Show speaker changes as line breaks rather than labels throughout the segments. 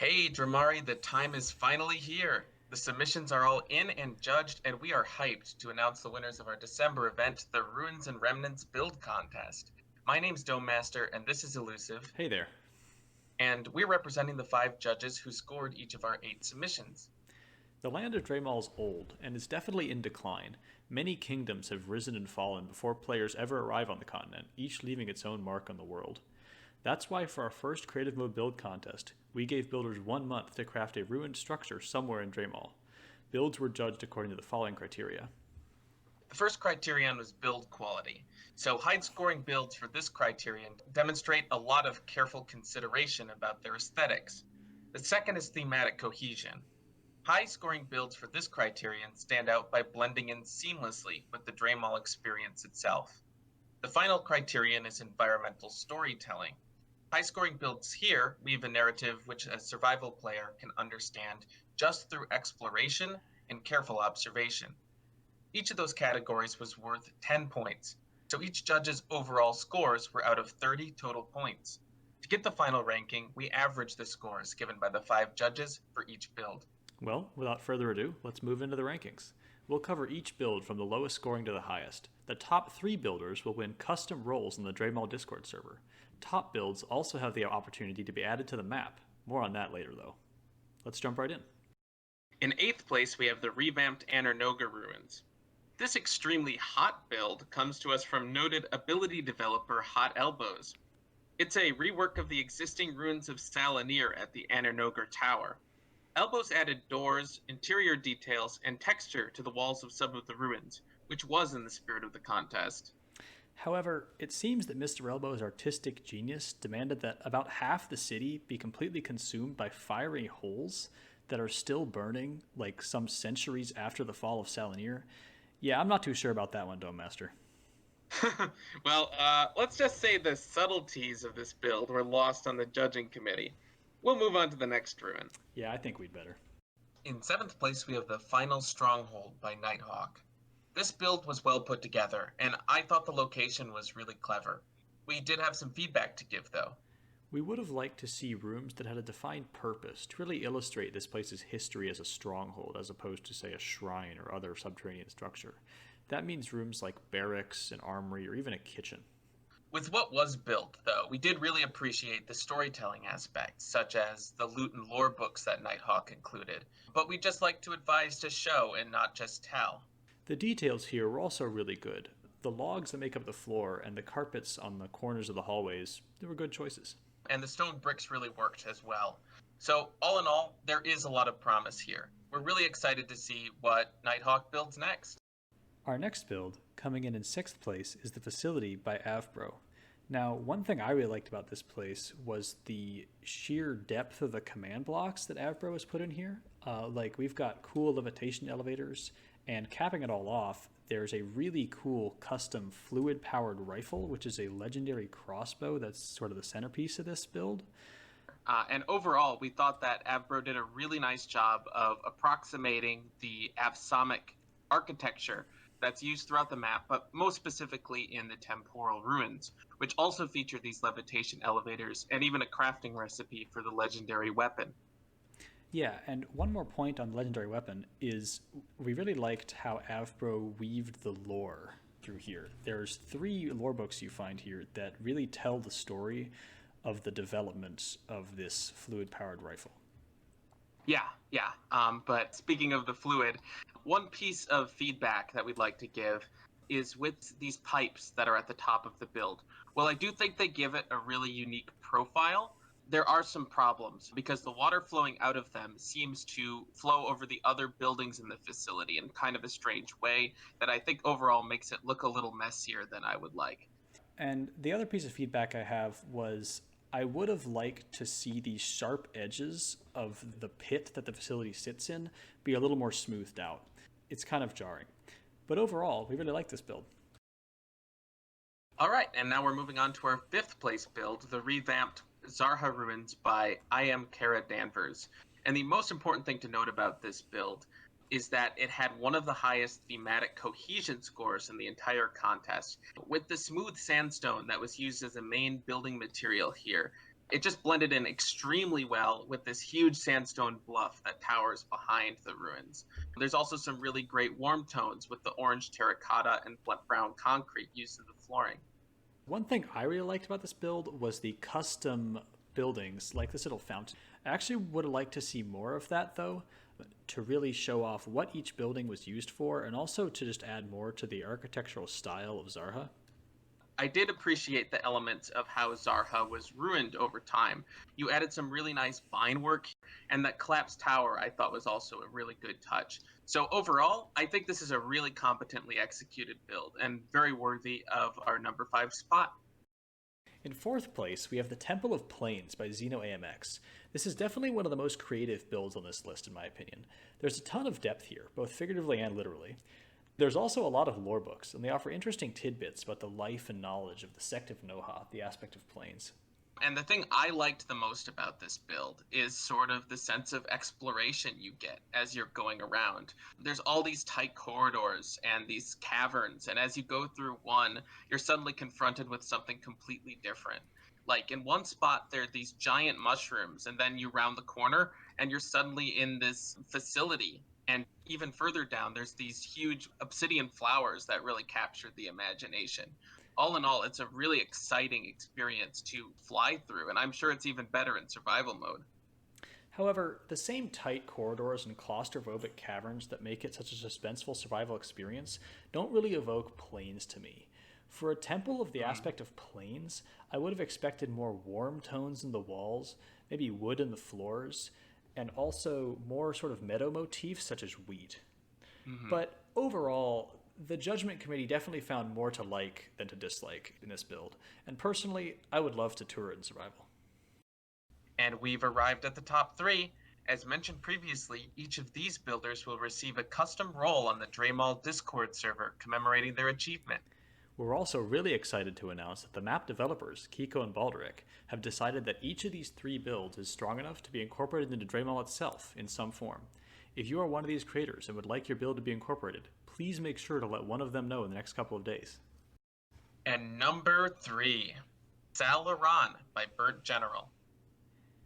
Hey, Dramari, the time is finally here. The submissions are all in and judged, and we are hyped to announce the winners of our December event, the Ruins and Remnants Build Contest. My name's DomeMaster, and this is Yllusive,
Hey there.
and we're representing the 5 judges who scored each of our 8 submissions.
The land of Drehmal is old and is definitely in decline. Many kingdoms have risen and fallen before players ever arrive on the continent, each leaving its own mark on the world. That's why for our first creative mode build contest, we gave builders 1 month to craft a ruined structure somewhere in Drehmal. Builds were judged according to the following criteria.
The first criterion was build quality. So high-scoring builds for this criterion demonstrate a lot of careful consideration about their aesthetics. The second is thematic cohesion. High-scoring builds for this criterion stand out by blending in seamlessly with the Drehmal experience itself. The final criterion is environmental storytelling. High-scoring builds here weave a narrative which a survival player can understand just through exploration and careful observation. Each of those categories was worth 10 points, so each judge's overall scores were out of 30 total points. To get the final ranking, we averaged the scores given by the 5 judges for each build.
Well, without further ado, let's move into the rankings. We'll cover each build from the lowest scoring to the highest. The top 3 builders will win custom roles in the Drehmal Discord server. Top builds also have the opportunity to be added to the map. More on that later, though. Let's jump right in.
In 8th place, we have the revamped Anernoga Ruins. This extremely hot build comes to us from noted ability developer Hot Elbows. It's a rework of the existing ruins of Salanir at the Anernoga Tower. Elbows added doors, interior details, and texture to the walls of some of the ruins, which was in the spirit of the contest.
However, it seems that Mr. Elbow's artistic genius demanded that about half the city be completely consumed by fiery holes that are still burning, like some centuries after the fall of Salanir. Yeah, I'm not too sure about that one, DomeMaster.
Well, let's just say the subtleties of this build were lost on the judging committee. We'll move on to the next ruin.
Yeah, I think we'd better.
In 7th place, we have the Final Stronghold by Nighthawk. This build was well put together, and I thought the location was really clever. We did have some feedback to give, though.
We would have liked to see rooms that had a defined purpose to really illustrate this place's history as a stronghold, as opposed to, say, a shrine or other subterranean structure. That means rooms like barracks, an armory, or even a kitchen.
With what was built, though, we did really appreciate the storytelling aspects, such as the loot and lore books that Nighthawk included. But we'd just like to advise to show and not just tell.
The details here were also really good. The logs that make up the floor and the carpets on the corners of the hallways, they were good choices.
And the stone bricks really worked as well. So, all in all, there is a lot of promise here. We're really excited to see what Nighthawk builds next.
Our next build, coming in 6th place, is the Facility by Avbro. Now, one thing I really liked about this place was the sheer depth of the command blocks that Avbro has put in here. We've got cool levitation elevators, and capping it all off, there's a really cool custom fluid-powered rifle, which is a legendary crossbow that's sort of the centerpiece of this build.
And overall, we thought that Avbro did a really nice job of approximating the Avsamic architecture that's used throughout the map, but most specifically in the temporal ruins, which also feature these levitation elevators and even a crafting recipe for the legendary weapon.
Yeah, and one more point on the legendary weapon is we really liked how Avbro weaved the lore through here. There's 3 lore books you find here that really tell the story of the development of this fluid-powered rifle.
Yeah. But speaking of the fluid, one piece of feedback that we'd like to give is with these pipes that are at the top of the build. Well, I do think they give it a really unique profile. There are some problems because the water flowing out of them seems to flow over the other buildings in the facility in kind of a strange way that I think overall makes it look a little messier than I would like.
And the other piece of feedback I have was I would have liked to see the sharp edges of the pit that the facility sits in be a little more smoothed out. It's kind of jarring. But overall, we really like this build.
All right, and now we're moving on to our 5th place build, the revamped Zarha Ruins by I Am Kara Danvers. And the most important thing to note about this build is that it had one of the highest thematic cohesion scores in the entire contest. With the smooth sandstone that was used as a main building material here, It just blended in extremely well with this huge sandstone bluff that towers behind the ruins. There's also some really great warm tones with the orange terracotta and brown concrete used in the flooring.
One thing I really liked about this build was the custom buildings, like this little fountain. I actually would have liked to see more of that, though, to really show off what each building was used for, and also to just add more to the architectural style of Zarha.
I did appreciate the elements of how Zarha was ruined over time. You added some really nice vine work, and that collapsed tower I thought was also a really good touch. So overall, I think this is a really competently executed build and very worthy of our number 5 spot.
In fourth place, we have the Temple of Plains by Xeno AMX. This is definitely one of the most creative builds on this list, in my opinion. There's a ton of depth here, both figuratively and literally. There's also a lot of lore books, and they offer interesting tidbits about the life and knowledge of the sect of Noha, the aspect of Plains.
And the thing I liked the most about this build is sort of the sense of exploration you get as you're going around. There's all these tight corridors and these caverns, and as you go through one, you're suddenly confronted with something completely different. Like in one spot, there are these giant mushrooms, and then you round the corner, and you're suddenly in this facility. And even further down, there's these huge obsidian flowers that really captured the imagination. All in all, it's a really exciting experience to fly through, and I'm sure it's even better in survival mode.
However, the same tight corridors and claustrophobic caverns that make it such a suspenseful survival experience don't really evoke Plains to me. For a temple of the aspect of Plains, I would have expected more warm tones in the walls, maybe wood in the floors, and also more sort of meadow motifs such as wheat. But overall, the Judgment Committee definitely found more to like than to dislike in this build, and personally, I would love to tour it in survival.
And we've arrived at the top 3. As mentioned previously, each of these builders will receive a custom role on the Drehmal Discord server commemorating their achievement.
We're also really excited to announce that the map developers, Kiko and Balderich, have decided that each of these 3 builds is strong enough to be incorporated into Drehmal itself in some form. If you are one of these creators and would like your build to be incorporated, please make sure to let one of them know in the next couple of days.
And number 3, Xalveris by Burnt General.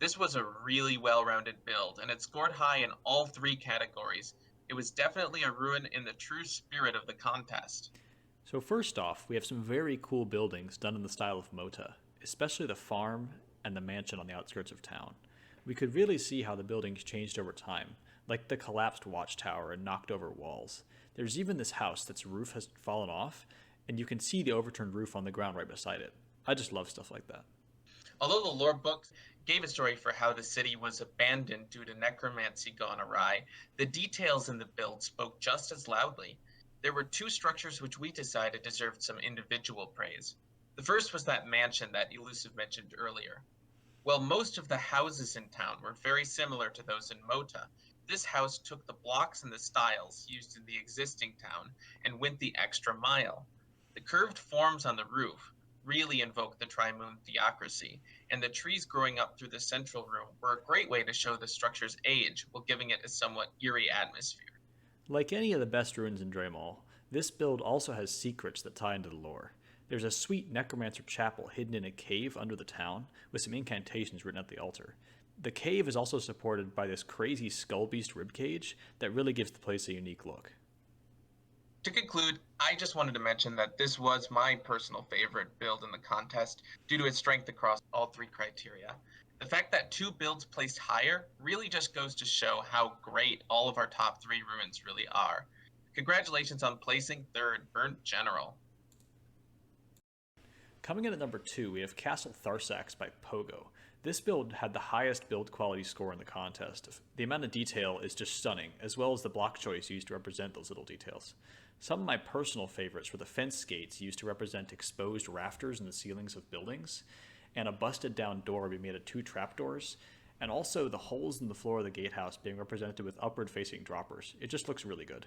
This was a really well-rounded build, and it scored high in all 3 categories. It was definitely a ruin in the true spirit of the contest.
So first off, we have some very cool buildings done in the style of Mota, especially the farm and the mansion on the outskirts of town. We could really see how the buildings changed over time, like the collapsed watchtower and knocked over walls. There's even this house that's roof has fallen off, and you can see the overturned roof on the ground right beside it. I just love stuff like that.
Although the lore books gave a story for how the city was abandoned due to necromancy gone awry, the details in the build spoke just as loudly. There were 2 structures which we decided deserved some individual praise. The first was that mansion that Yllusive mentioned earlier. While most of the houses in town were very similar to those in Mota, this house took the blocks and the styles used in the existing town and went the extra mile. The curved forms on the roof really invoked the Trimoon theocracy, and the trees growing up through the central room were a great way to show the structure's age while giving it a somewhat eerie atmosphere.
Like any of the best ruins in Drehmal, this build also has secrets that tie into the lore. There's a sweet necromancer chapel hidden in a cave under the town, with some incantations written at the altar. The cave is also supported by this crazy skull beast ribcage that really gives the place a unique look.
To conclude, I just wanted to mention that this was my personal favorite build in the contest due to its strength across all 3 criteria. The fact that 2 builds placed higher really just goes to show how great all of our top 3 ruins really are. Congratulations on placing 3rd, Burnt General.
Coming in at number 2, we have Castle Tharsax by Pogo. This build had the highest build quality score in the contest. The amount of detail is just stunning, as well as the block choice used to represent those little details. Some of my personal favorites were the fence gates used to represent exposed rafters in the ceilings of buildings, and a busted down door being made of 2 trapdoors, and also the holes in the floor of the gatehouse being represented with upward facing droppers. It just looks really good.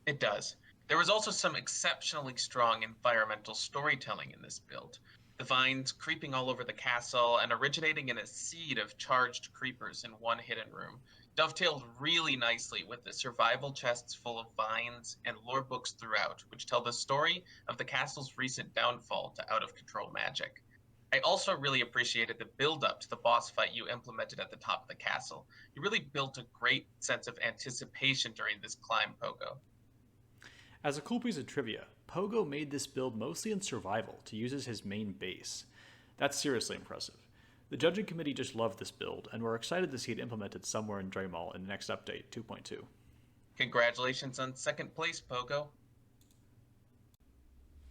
It does. There was also some exceptionally strong environmental storytelling in this build. The vines creeping all over the castle and originating in a seed of charged creepers in one hidden room dovetailed really nicely with the survival chests full of vines and lore books throughout, which tell the story of the castle's recent downfall to out-of-control magic. I also really appreciated the build up to the boss fight you implemented at the top of the castle. You really built a great sense of anticipation during this climb, Pogo.
As a cool piece of trivia, Pogo made this build mostly in survival to use as his main base. That's seriously impressive. The judging committee just loved this build, and we're excited to see it implemented somewhere in Drehmal in the next update, 2.2.
Congratulations on second place, Pogo.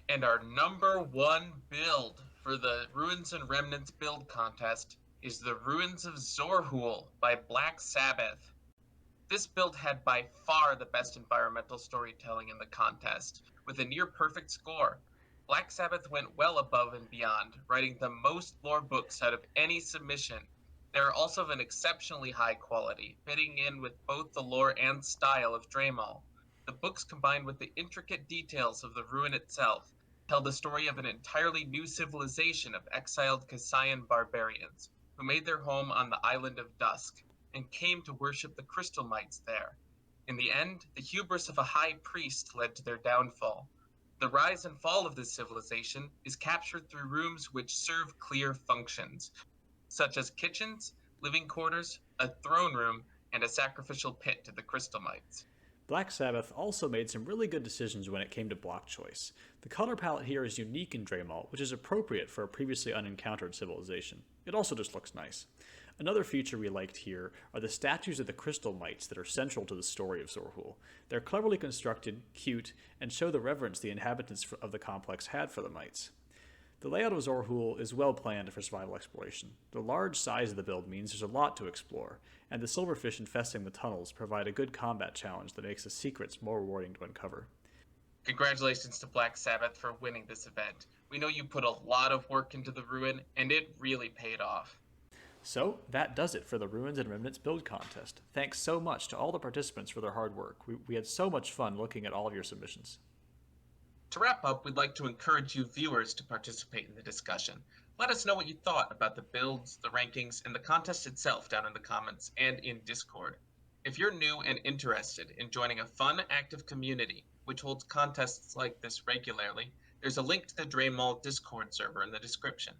And our number one build for the Ruins and Remnants build contest is the Ruins of Zorhul by Black Sabbath. This build had by far the best environmental storytelling in the contest, with a near perfect score. Black Sabbath went well above and beyond, writing the most lore books out of any submission. They are also of an exceptionally high quality, fitting in with both the lore and style of Drehmal. The books, combined with the intricate details of the ruin itself, tell the story of an entirely new civilization of exiled Kasayan barbarians, who made their home on the Island of Dusk, and came to worship the crystal mites there. In the end, the hubris of a high priest led to their downfall. The rise and fall of this civilization is captured through rooms which serve clear functions, such as kitchens, living quarters, a throne room, and a sacrificial pit to the crystal mites.
Black Sabbath also made some really good decisions when it came to block choice. The color palette here is unique in Drehmal, which is appropriate for a previously unencountered civilization. It also just looks nice. Another feature we liked here are the statues of the crystal mites that are central to the story of Zorhul. They're cleverly constructed, cute, and show the reverence the inhabitants of the complex had for the mites. The layout of Zorhul is well planned for survival exploration. The large size of the build means there's a lot to explore, and the silverfish infesting the tunnels provide a good combat challenge that makes the secrets more rewarding to uncover.
Congratulations to Black Sabbath for winning this event. We know you put a lot of work into the ruin, and it really paid off.
So, that does it for the Ruins and Remnants build contest. Thanks so much to all the participants for their hard work. We had so much fun looking at all of your submissions.
To wrap up, we'd like to encourage you viewers to participate in the discussion. Let us know what you thought about the builds, the rankings, and the contest itself down in the comments and in Discord. If you're new and interested in joining a fun, active community, which holds contests like this regularly, there's a link to the Drehmal Discord server in the description.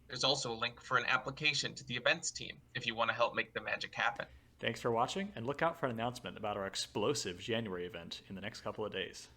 There's also a link for an application to the events team if you want to help make the magic happen.
Thanks for watching, and look out for an announcement about our explosive January event in the next couple of days.